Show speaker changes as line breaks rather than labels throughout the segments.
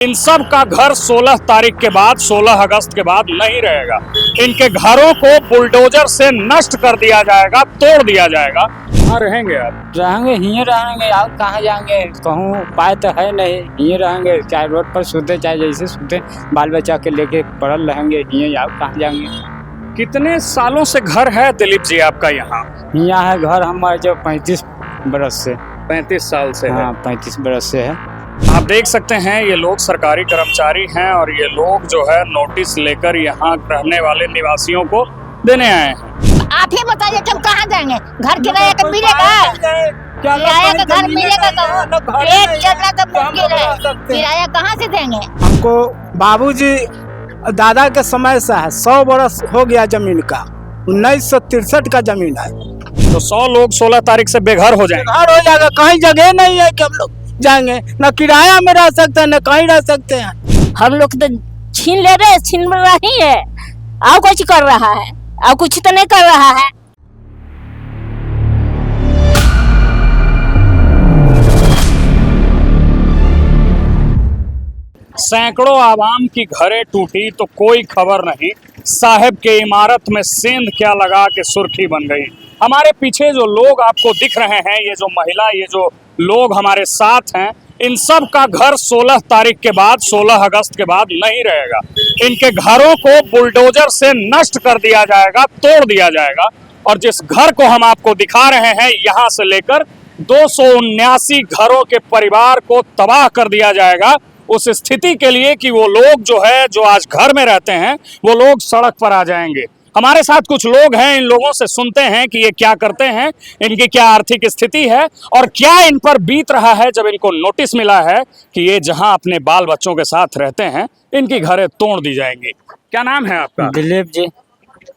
इन सब का घर 16 तारीख के बाद 16 अगस्त के बाद नहीं रहेगा। इनके घरों को बुलडोजर से नष्ट कर दिया जाएगा, तोड़ दिया जाएगा। कहाँ रहेंगे आप?
रहेंगे यहीं रहेंगे, और कहाँ जाएंगे? कहूँ उपाय तो है नहीं, यहीं रहेंगे। चाहे रोड पर सोते चाहे जैसे सोते, बाल बच्चा के लेके पड़ल रहेंगे यहीं, और कहाँ जाएंगे?
कितने सालों से घर है दिलीप जी आपका यहाँ?
यहाँ है घर हमारे जो 35 बरस से।
35 साल से
हाँ,
है।
35 बरस से है।
आप देख सकते हैं ये लोग सरकारी कर्मचारी हैं और ये लोग जो है नोटिस लेकर यहाँ रहने वाले निवासियों को देने आए हैं।
आप ही बताइए कि हम कहाँ जाएंगे? घर किराया का मिलेगा? किराया का घर मिलेगा तो पेट चलना तो मुश्किल है, किराया कहाँ से देंगे?
हमको बाबूजी दादा के समय से है, 100 बरस हो गया जमीन का। 1963 का जमीन है।
तो 100 लोग 16 तारीख से बेघर हो जाएंगे।
घर हो जाएगा, कहीं जगह नहीं है कि हम लोग जाएंगे। न किराया में रह सकते हैं, न कहीं रह सकते हैं।
हम लोग तो छीन ले रहे, छीन रही है, और कुछ कर रहा है, और कुछ तो नहीं कर रहा है।
सैकड़ों आवाम की घरें टूटी तो कोई खबर नहीं, साहब के इमारत में सेंध क्या लगा के सुर्खी बन गई। हमारे पीछे जो लोग आपको दिख रहे हैं, ये जो महिला, ये जो लोग हमारे साथ हैं, इन सब का घर 16 तारीख के बाद 16 अगस्त के बाद नहीं रहेगा। इनके घरों को बुलडोजर से नष्ट कर दिया जाएगा, तोड़ दिया जाएगा। और जिस घर को हम आपको दिखा रहे हैं, यहाँ से लेकर 279 घरों के परिवार को तबाह कर दिया जाएगा, उस स्थिति के लिए कि वो लोग जो है, जो आज घर में रहते हैं, वो लोग सड़क पर आ जाएंगे। हमारे साथ कुछ लोग हैं, इन लोगों से सुनते हैं कि ये क्या करते हैं, इनकी क्या आर्थिक स्थिति है और क्या इन पर बीत रहा है जब इनको नोटिस मिला है कि ये जहां अपने बाल बच्चों के साथ रहते हैं, इनकी घरें तोड़ दी जाएंगी। क्या नाम है आपका?
दिलीप जी।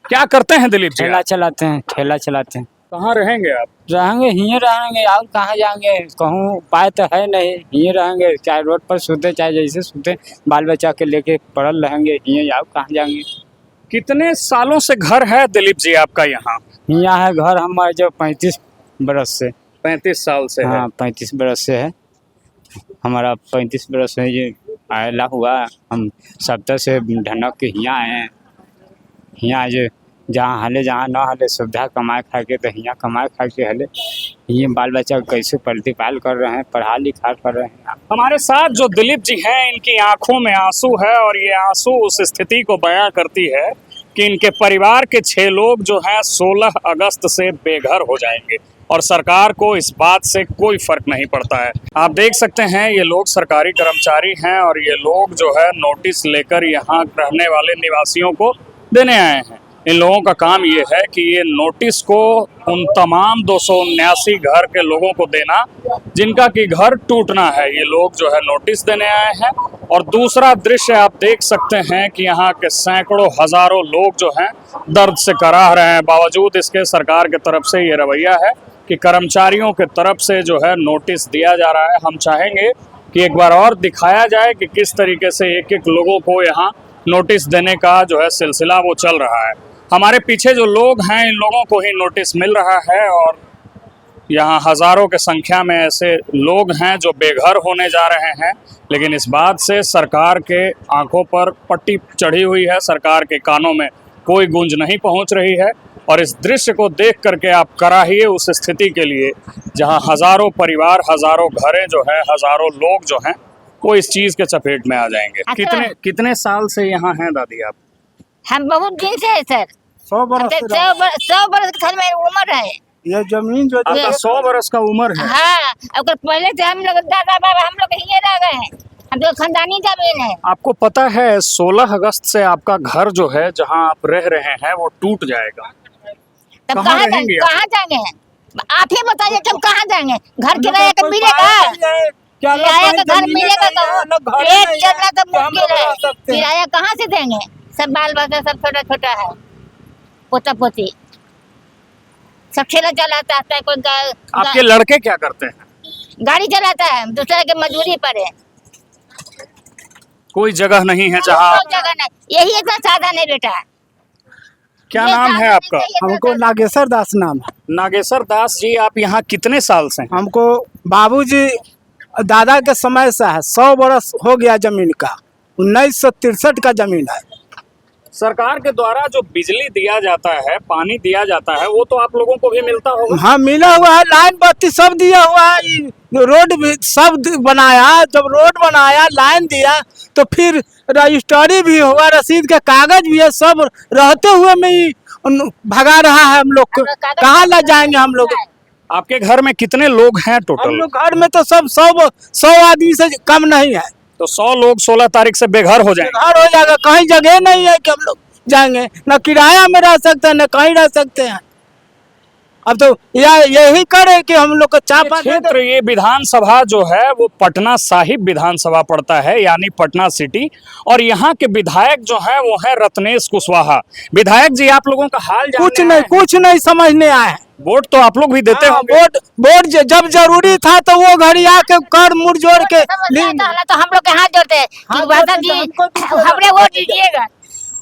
क्या करते हैं दिलीप जी?
ठेला चलाते हैं, ठेला चलाते हैं।
कहाँ रहेंगे आप?
रहेंगे यहीं रहेंगे, और कहाँ जाएंगे? कहूँ उपाय तो है नहीं, यहीं रहेंगे। चाहे रोड पर सोते चाहे जैसे सोते, बाल बच्चा के लेके पड़ल रहेंगे यहीं, और कहाँ जाएंगे?
कितने सालों से घर है दिलीप जी आपका यहाँ?
यहाँ है घर हमारे जो 35 बरस से।
35 साल से है।
हाँ, 35 बरस से है। हमारा 35 बरस है ये आयला हुआ। हम सप्ताह से ढनक के यहाँ आए हैं। यहाँ जो जहाँ हले जहाँ ना हले सुविधा कमाए खा के, तो यहाँ कमाए खा के हले ये बाल बच्चा कैसे प्रतिपाल कर रहे हैं, पढ़ा लिखा कर रहे हैं।
हमारे साथ जो दिलीप जी हैं, इनकी आंखों में आंसू है और ये आंसू उस स्थिति को बयां करती है कि इनके परिवार के 6 लोग जो हैं 16 अगस्त से बेघर हो जाएंगे और सरकार को इस बात से कोई फर्क नहीं पड़ता है। आप देख सकते हैं ये लोग सरकारी कर्मचारी हैं और ये लोग जो है नोटिस लेकर यहाँ रहने वाले निवासियों को देने आए हैं। इन लोगों का काम ये है कि ये नोटिस को उन तमाम 279 घर के लोगों को देना जिनका कि घर टूटना है। ये लोग जो है नोटिस देने आए हैं। और दूसरा दृश्य आप देख सकते हैं कि यहाँ के सैकड़ों हजारों लोग जो हैं दर्द से कराह रहे हैं। बावजूद इसके सरकार के तरफ से ये रवैया है कि कर्मचारियों के तरफ से जो है नोटिस दिया जा रहा है। हम चाहेंगे कि एक बार और दिखाया जाए कि किस तरीके से एक एक लोगों को यहाँ नोटिस देने का जो है सिलसिला वो चल रहा है। हमारे पीछे जो लोग हैं, इन लोगों को ही नोटिस मिल रहा है और यहाँ हज़ारों के संख्या में ऐसे लोग हैं जो बेघर होने जा रहे हैं। लेकिन इस बात से सरकार के आंखों पर पट्टी चढ़ी हुई है, सरकार के कानों में कोई गूंज नहीं पहुंच रही है। और इस दृश्य को देख करके आप कराहिए उस स्थिति के लिए जहाँ हज़ारों परिवार, हज़ारों घरें जो है, हज़ारों लोग जो हैं, वो इस चीज़ के चपेट में आ जाएंगे।
अच्छा।
कितने साल से यहाँ हैं दादी आप?
हम बहुत दिन से है सर।
100 बरस से
100 बरस का मेरी उम्र है।
ये जमीन जो
आपका 100 बरस का उम्र है?
हाँ, अगर पहले से हम लोग दादा बाबा हम लोग यहीं रह गए हैं। हम तो खानदानी जमीन है।
आपको पता है 16 अगस्त से आपका घर जो है जहां आप रह रहे हैं वो टूट जाएगा।
तब
कहाँ
कहाँ
रहेंगे
जाएंगे? कहाँ जाएंगे? आप ही बताइए कि हम कहाँ जाएंगे? घर किराया का मिलेगा? किराया का घर मिलेगा तो पेट चलना तो मुश्किल है, किराया कहाँ से देंगे? सब बाल बच्चा सब छोटा छोटा है, पोता पोती सब ठेला चलाता है। कोई
आपके लड़के क्या करते हैं?
गाड़ी चलाता है, दूसरे के मजदूरी पर है।
कोई जगह नहीं है जहाँ?
कोई जगह नहीं, यही एक साधन है बेटा।
क्या नाम है आपका?
हमको नागेश्वर दास नाम है।
नागेश्वर दास जी, आप यहाँ कितने साल से हैं?
हमको बाबूजी दादा के समय से है, 100 बरस हो गया जमीन का। 1963 का जमीन है।
सरकार के द्वारा जो बिजली दिया जाता है, पानी दिया जाता है, वो तो आप लोगों को भी मिलता होगा।
हाँ मिला हुआ है, लाइन बत्ती सब दिया हुआ है, रोड भी सब बनाया। जब रोड बनाया, लाइन दिया, तो फिर रजिस्ट्री भी हुआ, रसीद के कागज भी है, सब रहते हुए में ही भगा रहा है हम लोग को। कहाँ ला जाएंगे हम लोग?
आपके घर में कितने लोग हैं
हम
टोटल?
लोग घर में तो सब 100 आदमी से कम नहीं है।
तो 100 लोग 16 तारीख से बेघर हो जाएंगे।
घर हो जाएगा, कहीं जगह नहीं है कि हम लोग जाएंगे। न किराया में रह सकते हैं, न कहीं रह सकते हैं। अब तो यही करे कि हम लोग को चापा
क्षेत्र, ये विधानसभा जो है वो पटना साहिब विधानसभा पड़ता है, यानी पटना सिटी। और यहाँ के विधायक जो है वो है रत्नेश कुशवाहा। विधायक जी, आप लोगों का हाल
कुछ नहीं समझने आए।
वोट तो आप लोग भी देते होंगे।
वोट जब जरूरी था तो वो घड़ी आके कर मुड़ जोड़ के
तो हम लोग के हाथ जोड़ते हैं कि बाबा जी हमरे वोट दीजिएगा।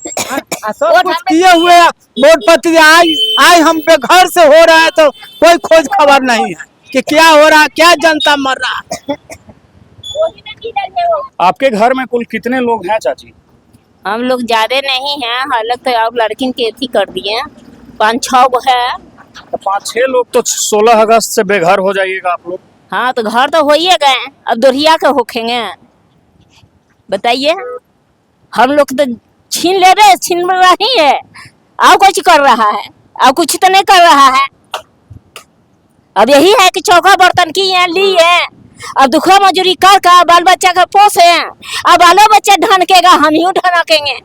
सब कुछ किए हुए वोट पत्र आई हम बेघर से हो रहा है, तो कोई खोज खबर नहीं है कि क्या हो रहा है, क्या जनता मर रहा है।
आपके घर में कुल कितने लोग हैं चाची?
हम लोग ज्यादा नहीं हैं, हालांकि तो अब लड़किन के अथी कर दिए, 5-6 गो है।
तो 5-6 लोग तो 16 अगस्त से बेघर हो जाइएगा आप लोग।
हाँ तो घर तो हो ही गए, अब दोहरिया के होखेंगे। बताइए, हम लोग तो छीन रही है, और कुछ कर रहा है, और कुछ तो नहीं कर रहा है। अब यही है कि चौका बर्तन की है, ली है, अब दुखा मजूरी कर का बाल बच्चा का पोसे, अब बालो बच्चा ढनकेगा, हम ही ढनकेंगे।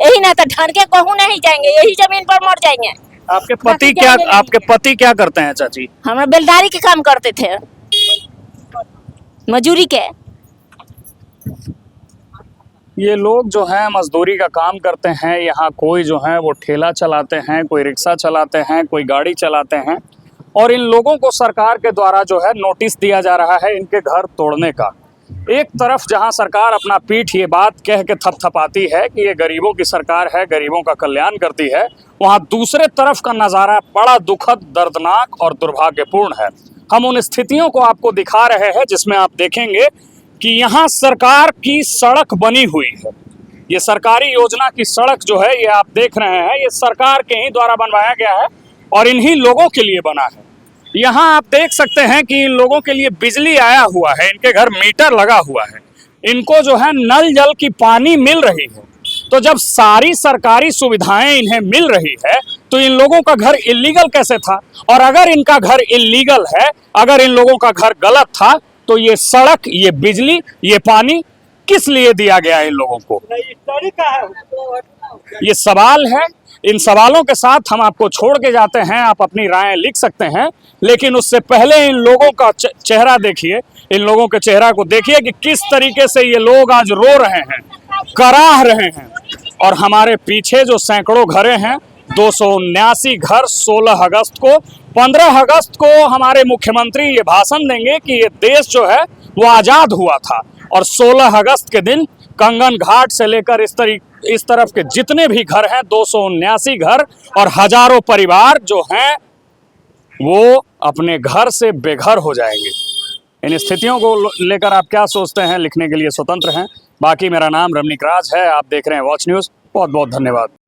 यही ना तो ढन के कहूँ नहीं जाएंगे, यही जमीन पर मर जाएंगे।
आपके पति क्या करते हैं चाची?
हम बेलदारी के काम करते थे, मजूरी के।
ये लोग जो हैं मजदूरी का काम करते हैं। यहाँ कोई जो है वो ठेला चलाते हैं, कोई रिक्शा चलाते हैं, कोई गाड़ी चलाते हैं। और इन लोगों को सरकार के द्वारा जो है नोटिस दिया जा रहा है इनके घर तोड़ने का। एक तरफ जहां सरकार अपना पीठ ये बात कह के थपथपाती है कि ये गरीबों की सरकार है, गरीबों का कल्याण करती है, वहां दूसरे तरफ का नज़ारा बड़ा दुखद, दर्दनाक और दुर्भाग्यपूर्ण है। हम उन स्थितियों को आपको दिखा रहे हैं जिसमें आप देखेंगे कि यहाँ सरकार की सड़क बनी हुई है। ये सरकारी योजना की सड़क जो है, ये आप देख रहे हैं, ये सरकार के ही द्वारा बनवाया गया है और इन्हीं लोगों के लिए बना है। यहाँ आप देख सकते हैं कि इन लोगों के लिए बिजली आया हुआ है, इनके घर मीटर लगा हुआ है, इनको जो है नल जल की पानी मिल रही है। तो जब सारी सरकारी सुविधाएं इन्हें मिल रही है तो इन लोगों का घर इल्लीगल कैसे था? और अगर इनका घर इल्लीगल है, अगर इन लोगों का घर गलत था, तो ये सड़क, ये बिजली, ये पानी किस लिए दिया गया इन लोगों को? ये सवाल है। इन सवालों के साथ हम आपको छोड़ के जाते हैं, आप अपनी राय लिख सकते हैं, लेकिन उससे पहले इन लोगों का चेहरा देखिए, इन लोगों के चेहरा को देखिए कि किस तरीके से ये लोग आज रो रहे हैं, कराह रहे हैं। और हमारे पीछे जो सैकड़ों घरें हैं, 279 घर 16 अगस्त को, 15 अगस्त को हमारे मुख्यमंत्री ये भाषण देंगे कि ये देश जो है वो आज़ाद हुआ था। और 16 अगस्त के दिन कंगन घाट से लेकर इस तरफ के जितने भी घर हैं, 279 घर और हजारों परिवार जो हैं वो अपने घर से बेघर हो जाएंगे। इन स्थितियों को लेकर आप क्या सोचते हैं, लिखने के लिए स्वतंत्र हैं। बाकी मेरा नाम रमनीक राज है, आप देख रहे हैं वॉच न्यूज़। बहुत बहुत धन्यवाद।